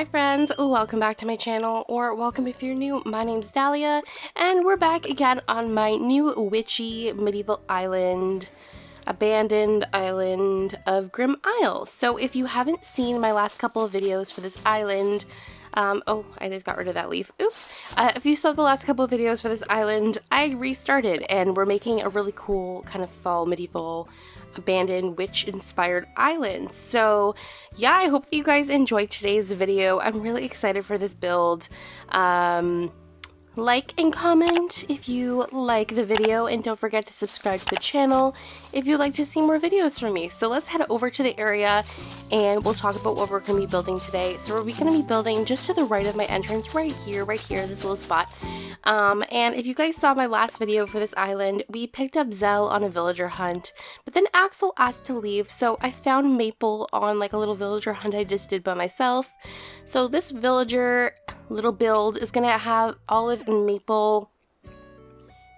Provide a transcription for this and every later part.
Hi friends, welcome back to my channel, or welcome if you're new. My name's Dalia, and we're back again on my new witchy medieval island, abandoned island of Grim Isle. So if you haven't seen my last couple of videos for this island, oh, I just got rid of that leaf. Oops. If you saw the last couple of videos for this island, I restarted, and we're making a really cool kind of fall medieval abandoned witch-inspired island. So yeah, I hope that you guys enjoyed today's video. I'm really excited for this build. Like and comment if you like the video, and don't forget to subscribe to the channel if you'd like to see more videos from me. So let's head over to the area and we'll talk about what we're going to be building today. So we're going to be building just to the right of my entrance, right here, this little spot. And if you guys saw my last video for this island, we picked up Zell on a villager hunt, but then Axel asked to leave, so I found Maple on like a little villager hunt I just did by myself. So this villager little build is gonna have Olive and Maple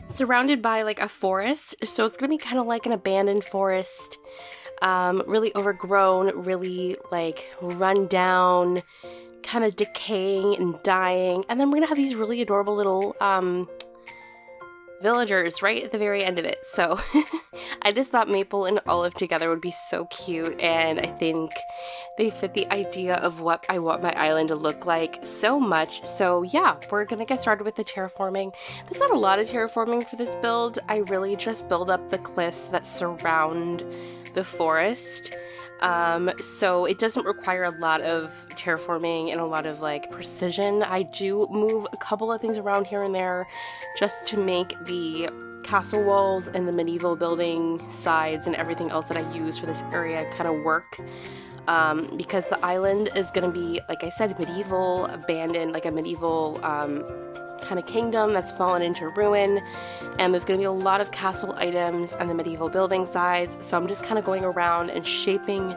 surrounded by like a forest, so it's gonna be kind of like an abandoned forest, really overgrown, really like run down, kind of decaying and dying. And then we're gonna have these really adorable little villagers right at the very end of it. So I just thought Maple and Olive together would be so cute, and I think they fit the idea of what I want my island to look like so much. So yeah, we're gonna get started with the terraforming. There's not a lot of terraforming for this build. I really just build up the cliffs that surround the forest. So it doesn't require a lot of terraforming and a lot of like precision. I do move a couple of things around here and there just to make the castle walls and the medieval building sides and everything else that I use for this area kind of work. Because the island is going to be, like I said, medieval, abandoned, like a medieval kind of kingdom that's fallen into ruin, and there's going to be a lot of castle items and the medieval building sides. So I'm just kind of going around and shaping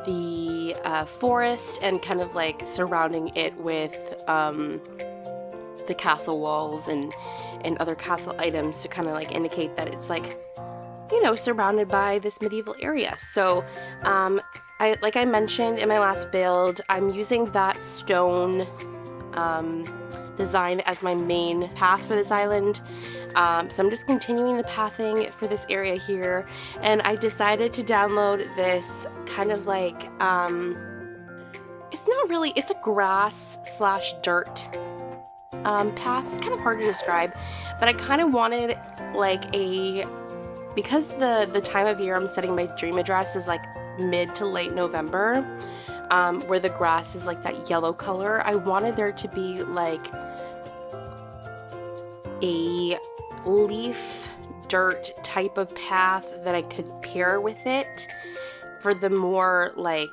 the forest and kind of like surrounding it with the castle walls and other castle items to kind of like indicate that it's like, you know, surrounded by this medieval area. So like I mentioned in my last build, I'm using that stone design as my main path for this island. So I'm just continuing the pathing for this area here, and I decided to download this kind of like, it's not really, it's a grass slash dirt path. It's kind of hard to describe, but I kind of wanted like because the time of year I'm setting my dream address is like mid to late November, where the grass is like that yellow color. I wanted there to be like a leaf dirt type of path that I could pair with it for the more like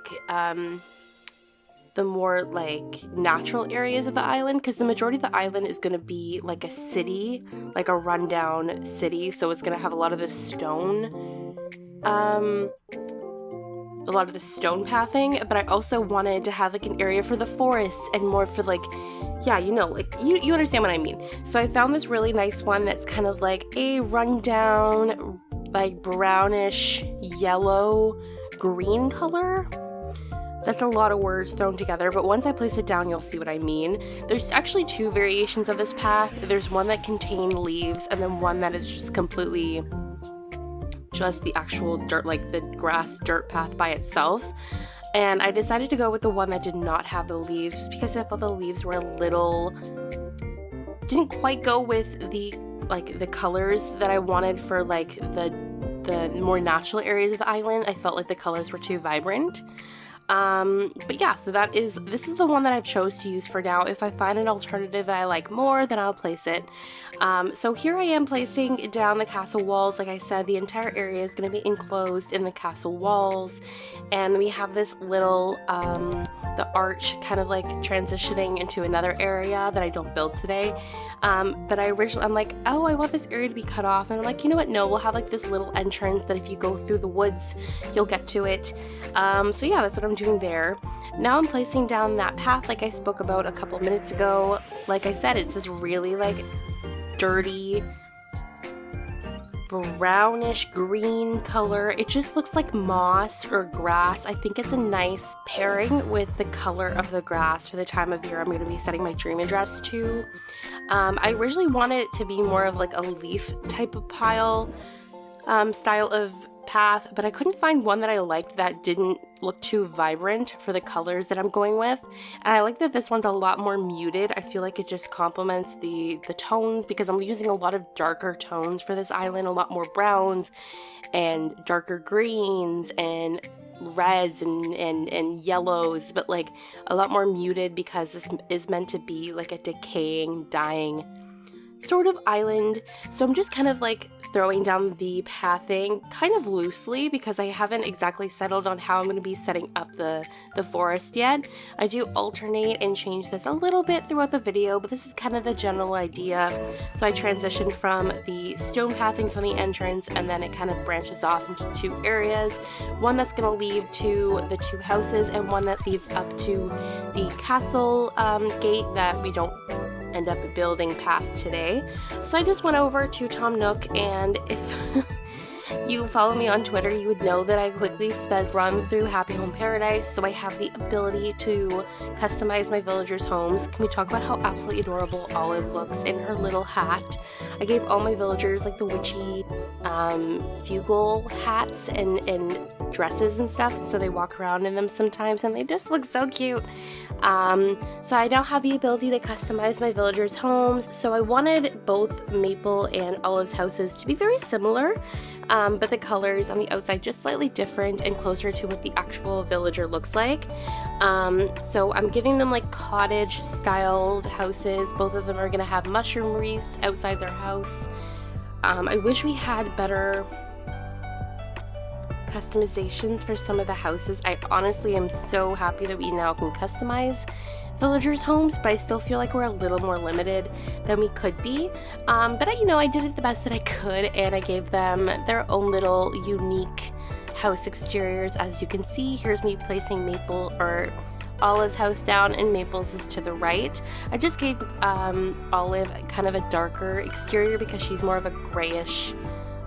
natural areas of the island, because the majority of the island is going to be like a city, like a rundown city, so it's going to have a lot of the stone pathing, but I also wanted to have like an area for the forest and more for like, yeah, you know, like you understand what I mean. So I found this really nice one that's kind of like a rundown, like brownish yellow green color. That's a lot of words thrown together, but once I place it down, you'll see what I mean. There's actually two variations of this path. There's one that contains leaves, and then one that is just completely just the actual dirt, like the grass dirt path by itself. And I decided to go with the one that did not have the leaves, just because I felt the leaves were a little, didn't quite go with the colors that I wanted for like the more natural areas of the island. I felt like the colors were too vibrant. But yeah, so this is the one that I've chose to use for now. If I find an alternative that I like more, then I'll place it. So here I am placing down the castle walls. Like I said, the entire area is going to be enclosed in the castle walls, and we have this little, the arch kind of like transitioning into another area that I don't build today. But I'm like, oh, I want this area to be cut off, and I'm like, you know what, no, we'll have like this little entrance that if you go through the woods, you'll get to it. So yeah, that's what I'm doing there. Now I'm placing down that path like I spoke about a couple minutes ago. Like I said, it's this really like dirty brownish green color. It just looks like moss or grass. I think it's a nice pairing with the color of the grass for the time of year I'm going to be setting my dream address to. I originally wanted it to be more of like a leaf type of pile style of path, but I couldn't find one that I liked that didn't look too vibrant for the colors that I'm going with. And I like that this one's a lot more muted. I feel like it just complements the tones because I'm using a lot of darker tones for this island, a lot more browns and darker greens and reds and yellows, but like a lot more muted because this is meant to be like a decaying, dying sort of island. So I'm just kind of like throwing down the pathing kind of loosely because I haven't exactly settled on how I'm going to be setting up the forest yet. I do alternate and change this a little bit throughout the video, but this is kind of the general idea. So I transitioned from the stone pathing from the entrance, and then it kind of branches off into two areas. One that's going to lead to the two houses and one that leads up to the castle gate that we don't end up building past today. So I just went over to Tom Nook, and if you follow me on Twitter, you would know that I quickly sped run through Happy Home Paradise, so I have the ability to customize my villagers' homes. Can we talk about how absolutely adorable Olive looks in her little hat? I gave all my villagers like the witchy fugal hats and dresses and stuff, so they walk around in them sometimes and they just look so cute. So I now have the ability to customize my villagers' homes. So I wanted both Maple and Olive's houses to be very similar, but the colors on the outside just slightly different and closer to what the actual villager looks like. So I'm giving them like cottage styled houses. Both of them are going to have mushroom wreaths outside their house. I wish we had better customizations for some of the houses. I honestly am so happy that we now can customize villagers' homes, but I still feel like we're a little more limited than we could be. But I did it the best that I could, and I gave them their own little unique house exteriors. As you can see, here's me placing Maple or Olive's house down, and Maple's is to the right. I just gave Olive kind of a darker exterior because she's more of a grayish,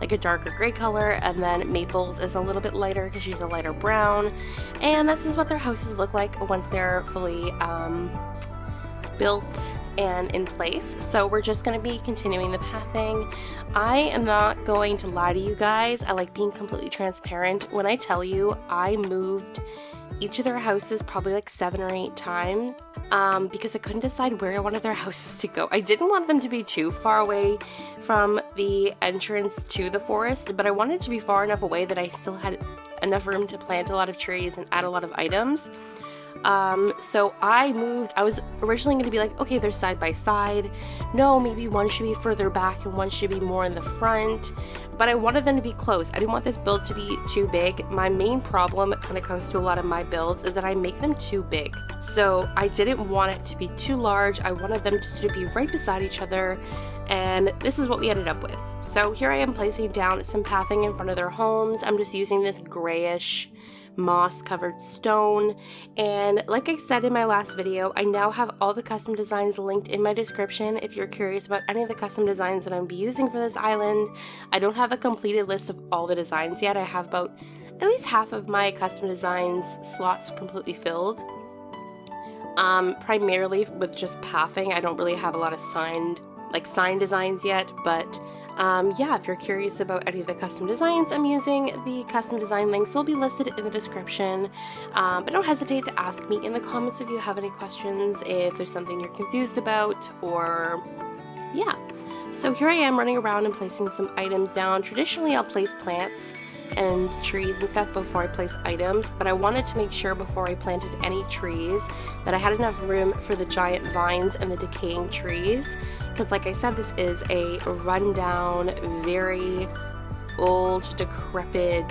like a darker gray color, and then Maple's is a little bit lighter because she's a lighter brown. And this is what their houses look like once they're fully built and in place. So we're just going to be continuing the pathing. I am not going to lie to you guys. I like being completely transparent. When I tell you I moved each of their houses probably like 7 or 8 times because I couldn't decide where I wanted their houses to go. I didn't want them to be too far away from the entrance to the forest, but I wanted it to be far enough away that I still had enough room to plant a lot of trees and add a lot of items. So I was originally going to be like, okay, they're side by side. No, maybe one should be further back and one should be more in the front. But I wanted them to be close. I didn't want this build to be too big. My main problem when it comes to a lot of my builds is that I make them too big. So I didn't want it to be too large. I wanted them just to be right beside each other. And this is what we ended up with. So here I am placing down some pathing in front of their homes. I'm just using this grayish moss covered stone, and like I said in my last video, I now have all the custom designs linked in my description if you're curious about any of the custom designs that I'm be using for this island. I don't have a completed list of all the designs yet. I have about at least half of my custom designs slots completely filled, primarily with just pathing. I don't really have a lot of sign designs yet, but yeah, if you're curious about any of the custom designs I'm using, the custom design links will be listed in the description. But don't hesitate to ask me in the comments if you have any questions, if there's something you're confused about, or yeah. So here I am running around and placing some items down. Traditionally, I'll place plants and trees and stuff before I place items, but I wanted to make sure before I planted any trees that I had enough room for the giant vines and the decaying trees, because like I said, this is a rundown, very old, decrepit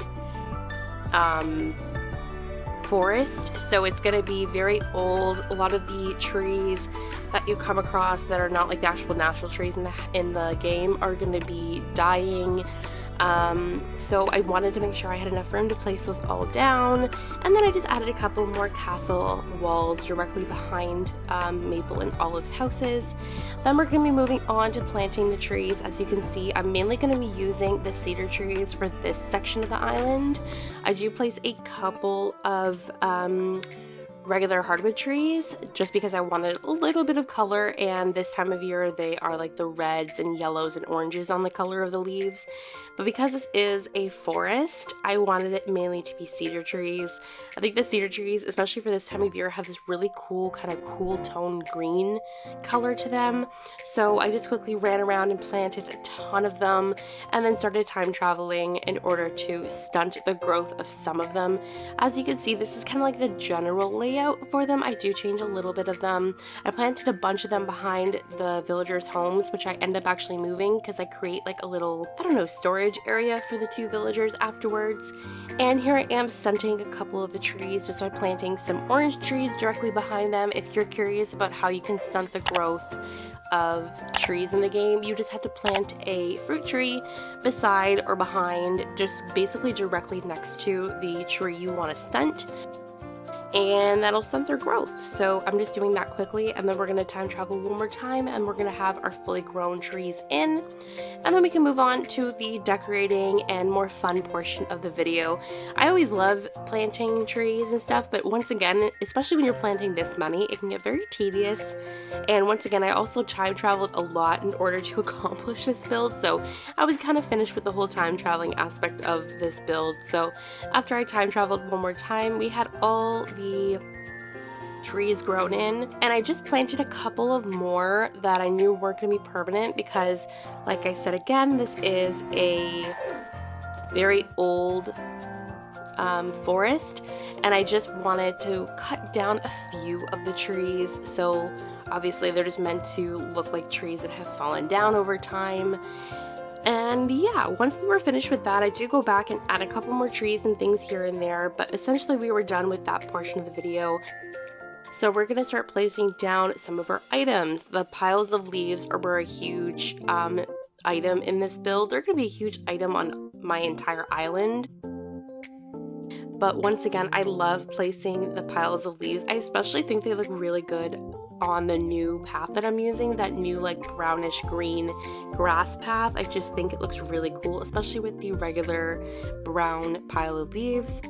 forest, so it's going to be very old. A lot of the trees that you come across that are not like the actual natural trees in the game are going to be dying. So I wanted to make sure I had enough room to place those all down, and then I just added a couple more castle walls directly behind Maple and Olive's houses. Then we're going to be moving on to planting the trees. As you can see, I'm mainly going to be using the cedar trees for this section of the island. I do place a couple of regular hardwood trees just because I wanted a little bit of color, and this time of year they are like the reds and yellows and oranges on the color of the leaves. But because this is a forest, I wanted it mainly to be cedar trees. I think the cedar trees, especially for this time of year, have this really cool kind of cool tone green color to them. So I just quickly ran around and planted a ton of them, and then started time traveling in order to stunt the growth of some of them. As you can see, this is kind of like the general layout for them. I do change a little bit of them. I planted a bunch of them behind the villagers' homes, which I end up actually moving because I create like a little, I don't know, storage area for the two villagers afterwards. And here I am stunting a couple of the trees just by planting some orange trees directly behind them. If you're curious about how you can stunt the growth of trees in the game, you just have to plant a fruit tree beside or behind, just basically directly next to the tree you want to stunt, and that'll stunt their growth. So I'm just doing that quickly, and then we're going to time travel one more time, and we're going to have our fully grown trees in, and then we can move on to the decorating and more fun portion of the video. I always love planting trees and stuff, but once again, especially when you're planting this many, it can get very tedious. And once again, I also time traveled a lot in order to accomplish this build, so I was kind of finished with the whole time traveling aspect of this build. So after I time traveled one more time, we had all the trees grown in, and I just planted a couple of more that I knew weren't going to be permanent because, like I said again, this is a very old forest, and I just wanted to cut down a few of the trees. So obviously they're just meant to look like trees that have fallen down over time. And yeah, once we were finished with that, I do go back and add a couple more trees and things here and there, but essentially we were done with that portion of the video. So we're going to start placing down some of our items. The piles of leaves were a huge item in this build. They're going to be a huge item on my entire island. But once again, I love placing the piles of leaves. I especially think they look really good on the new path that I'm using, that new like brownish green grass path. I just think it looks really cool, especially with the regular brown pile of leaves.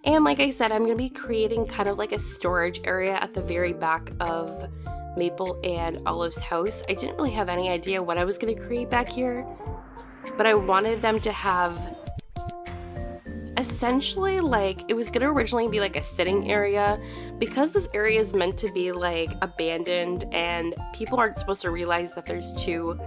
And like I said, I'm going to be creating kind of like a storage area at the very back of Maple and Olive's house. I didn't really have any idea what I was going to create back here, but I wanted them to have essentially, like, it was gonna originally be like a sitting area, because this area is meant to be like abandoned and people aren't supposed to realize that there's two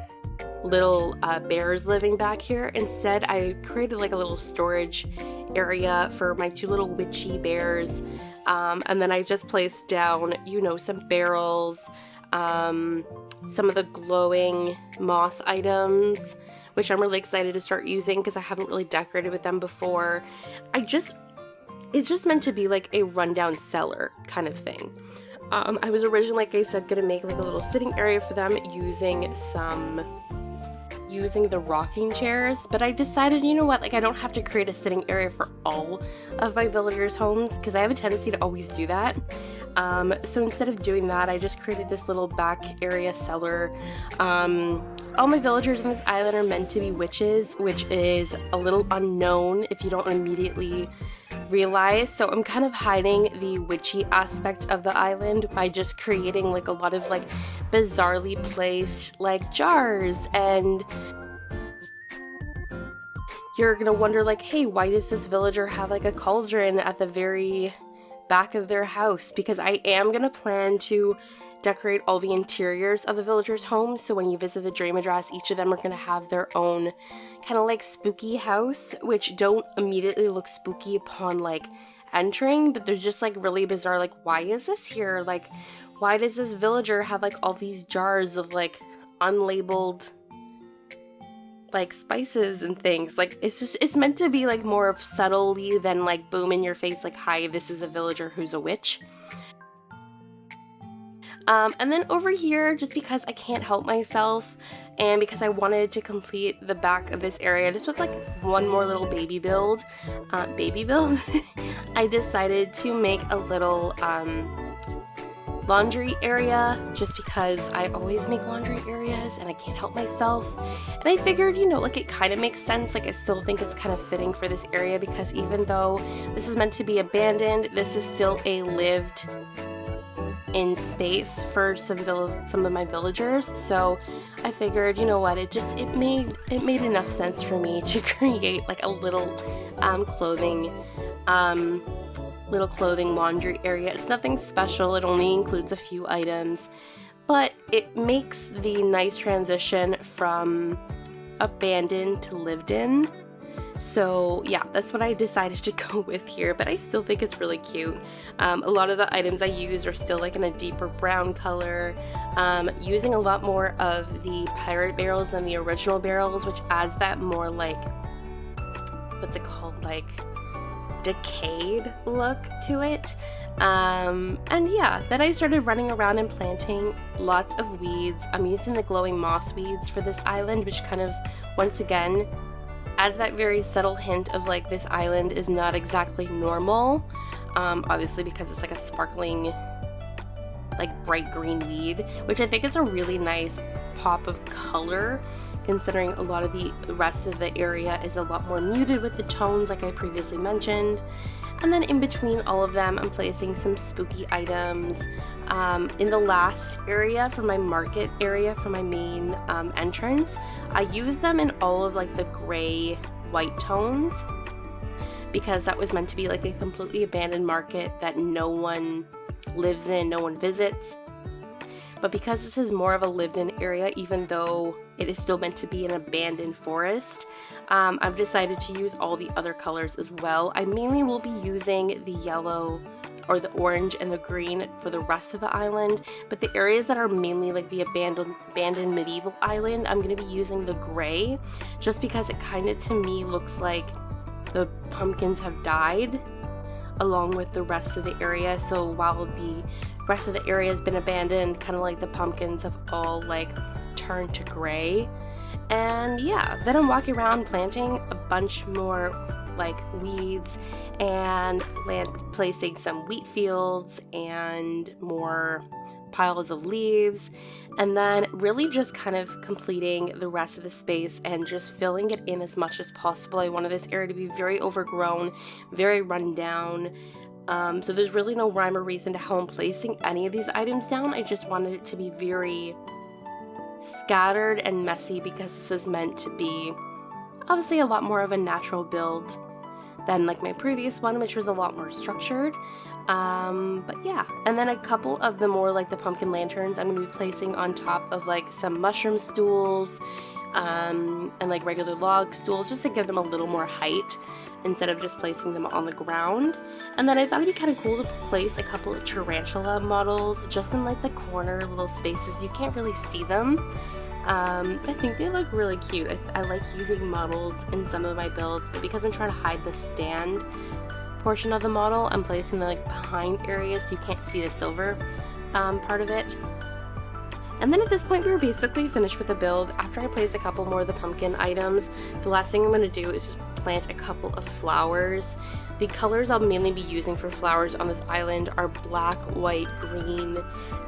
little bears living back here. Instead, I created like a little storage area for my two little witchy bears, and then I just placed down, you know, some barrels, some of the glowing moss items, which I'm really excited to start using because I haven't really decorated with them before. It's just meant to be like a rundown cellar kind of thing. I was originally, like I said, gonna make like a little sitting area for them using the rocking chairs, but I decided, you know what, like I don't have to create a sitting area for all of my villagers' homes because I have a tendency to always do that. So instead of doing that, I just created this little back area cellar. All my villagers on this island are meant to be witches, which is a little unknown if you don't immediately realize. So I'm kind of hiding the witchy aspect of the island by just creating like a lot of like bizarrely placed like jars, and you're gonna wonder like, hey, why does this villager have like a cauldron at the very back of their house? Because I am gonna plan to decorate all the interiors of the villagers' homes, so when you visit the dream address, each of them are going to have their own kind of like spooky house, which don't immediately look spooky upon like entering, but there's just like really bizarre, like, why is this here? Like, why does this villager have like all these jars of like unlabeled like spices and things? Like, it's meant to be like more of subtly than like boom in your face, like, hi, this is a villager who's a witch. And then over here, just because I can't help myself and because I wanted to complete the back of this area just with like one more little baby build, I decided to make a little laundry area just because I always make laundry areas and I can't help myself. And I figured, you know, like it kind of makes sense. Like I still think it's kind of fitting for this area because even though this is meant to be abandoned, this is still a lived in space for some of my villagers. So I figured, you know what, it made enough sense for me to create like a little clothing laundry area. It's nothing special, it only includes a few items, but it makes the nice transition from abandoned to lived in. So yeah, that's what I decided to go with here, but I still think it's really cute. A lot of the items I use are still like in a deeper brown color, using a lot more of the pirate barrels than the original barrels, which adds that more like, what's it called, like decayed look to it. And yeah, then I started running around and planting lots of weeds. I'm using the glowing moss weeds for this island, which kind of, once again, adds that very subtle hint of like this island is not exactly normal, obviously because it's like a sparkling like bright green weed, which I think is a really nice pop of color considering a lot of the rest of the area is a lot more muted with the tones like I previously mentioned. And then in between all of them, I'm placing some spooky items. In the last area for my market area for my main entrance, I use them in all of like the gray white tones because that was meant to be like a completely abandoned market that no one lives in, no one visits. But because this is more of a lived-in area, even though it is still meant to be an abandoned forest, I've decided to use all the other colors as well. I mainly will be using the yellow or the orange and the green for the rest of the island, but the areas that are mainly like the abandoned medieval island, I'm going to be using the gray just because it kind of to me looks like the pumpkins have died along with the rest of the area. So while the rest of the area has been abandoned, kind of like the pumpkins have all like turned to gray. And yeah, then I'm walking around planting a bunch more like weeds and placing some wheat fields and more piles of leaves, and then really just kind of completing the rest of the space and just filling it in as much as possible. I wanted this area to be very overgrown, very run down. So there's really no rhyme or reason to how I'm placing any of these items down. I just wanted it to be very scattered and messy because this is meant to be obviously a lot more of a natural build than like my previous one, which was a lot more structured. But yeah, and then a couple of the more like the pumpkin lanterns I'm going to be placing on top of like some mushroom stools and like regular log stools just to give them a little more height instead of just placing them on the ground. And then I thought it'd be kind of cool to place a couple of tarantula models just in like the corner little spaces. You can't really see them, but I think they look really cute. I like using models in some of my builds, but because I'm trying to hide the stand portion of the model, I'm placing them like behind areas so you can't see the silver part of it. And then at this point we were basically finished with the build. After I place a couple more of the pumpkin items, the last thing I'm going to do is just plant a couple of flowers. The colors I'll mainly be using for flowers on this island are black, white, green,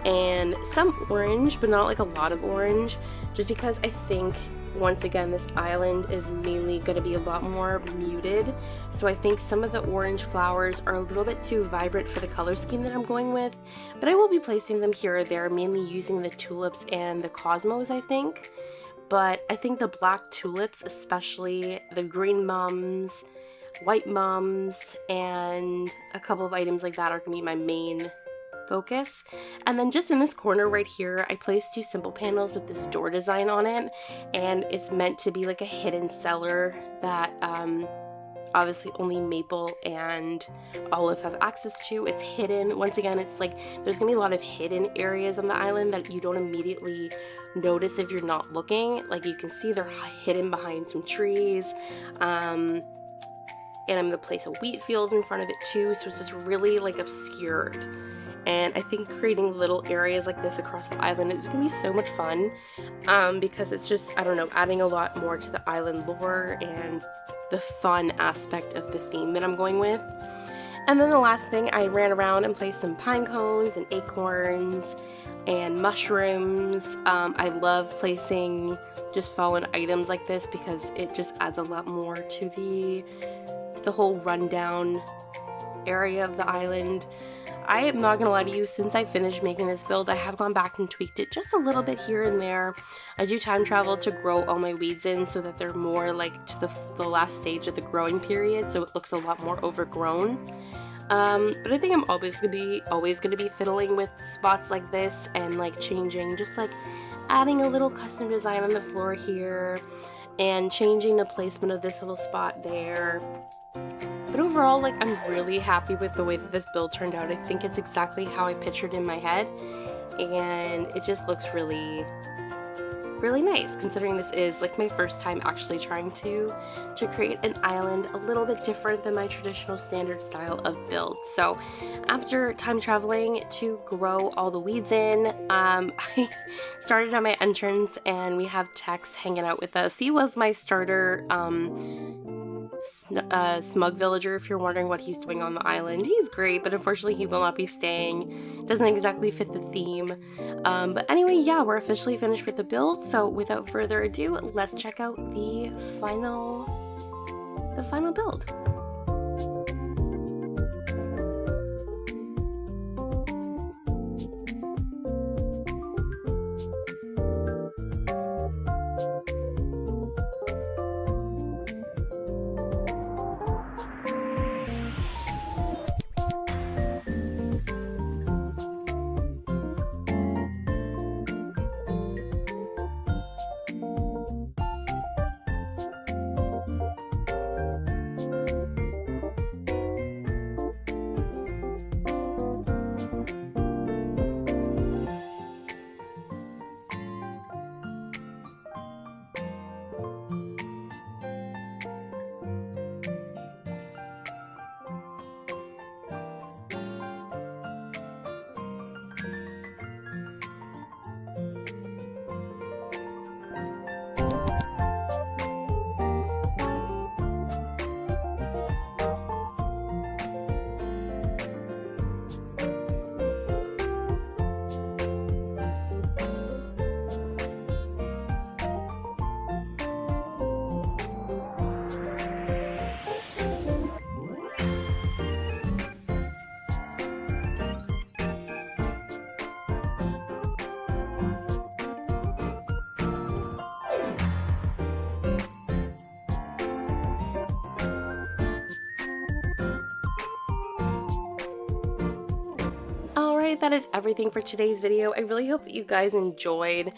and some orange, but not like a lot of orange, just because I think once again this island is mainly going to be a lot more muted, so I think some of the orange flowers are a little bit too vibrant for the color scheme that I'm going with, but I will be placing them here or there, mainly using the tulips and the cosmos I think. But I think the black tulips, especially the green mums, white mums, and a couple of items like that are going to be my main focus. And then just in this corner right here, I placed two simple panels with this door design on it, and it's meant to be like a hidden cellar that obviously only Maple and Olive have access to. It's hidden. Once again, it's like there's gonna be a lot of hidden areas on the island that you don't immediately notice if you're not looking. Like you can see they're hidden behind some trees. And I'm gonna place a wheat field in front of it too, so it's just really like obscured. and I think creating little areas like this across the island is gonna be so much fun, because it's just, I don't know, adding a lot more to the island lore and the fun aspect of the theme that I'm going with. And then the last thing, I ran around and placed some pine cones and acorns and mushrooms. I love placing just fallen items like this because it just adds a lot more to the whole rundown area of the island. I am not gonna lie to you, since I finished making this build, I have gone back and tweaked it just a little bit here and there. I do time travel to grow all my weeds in so that they're more like to the last stage of the growing period, so it looks a lot more overgrown. But I think I'm always gonna be fiddling with spots like this and like changing, just like adding a little custom design on the floor here and changing the placement of this little spot there. But overall, like, I'm really happy with the way that this build turned out. I think it's exactly how I pictured in my head, and it just looks really, really nice, considering this is like my first time actually trying to create an island a little bit different than my traditional standard style of build. So after time traveling to grow all the weeds in, I started at my entrance, and we have Tex hanging out with us. He was my starter smug villager, if you're wondering what he's doing on the island. He's great, but unfortunately he will not be staying. Doesn't exactly fit the theme. But anyway, yeah, we're officially finished with the build, so without further ado, let's check out the final build. Alright, that is everything for today's video. I really hope that you guys enjoyed.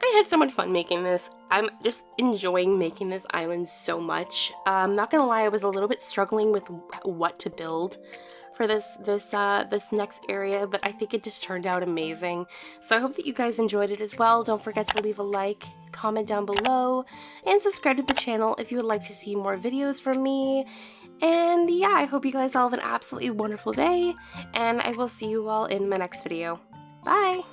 I had so much fun making this. I'm just enjoying making this island so much. I'm not gonna lie, I was a little bit struggling with what to build for this next area, but I think it just turned out amazing. So I hope that you guys enjoyed it as well. Don't forget to leave a like, comment down below, and subscribe to the channel if you would like to see more videos from me. And yeah, I hope you guys all have an absolutely wonderful day, and I will see you all in my next video. Bye!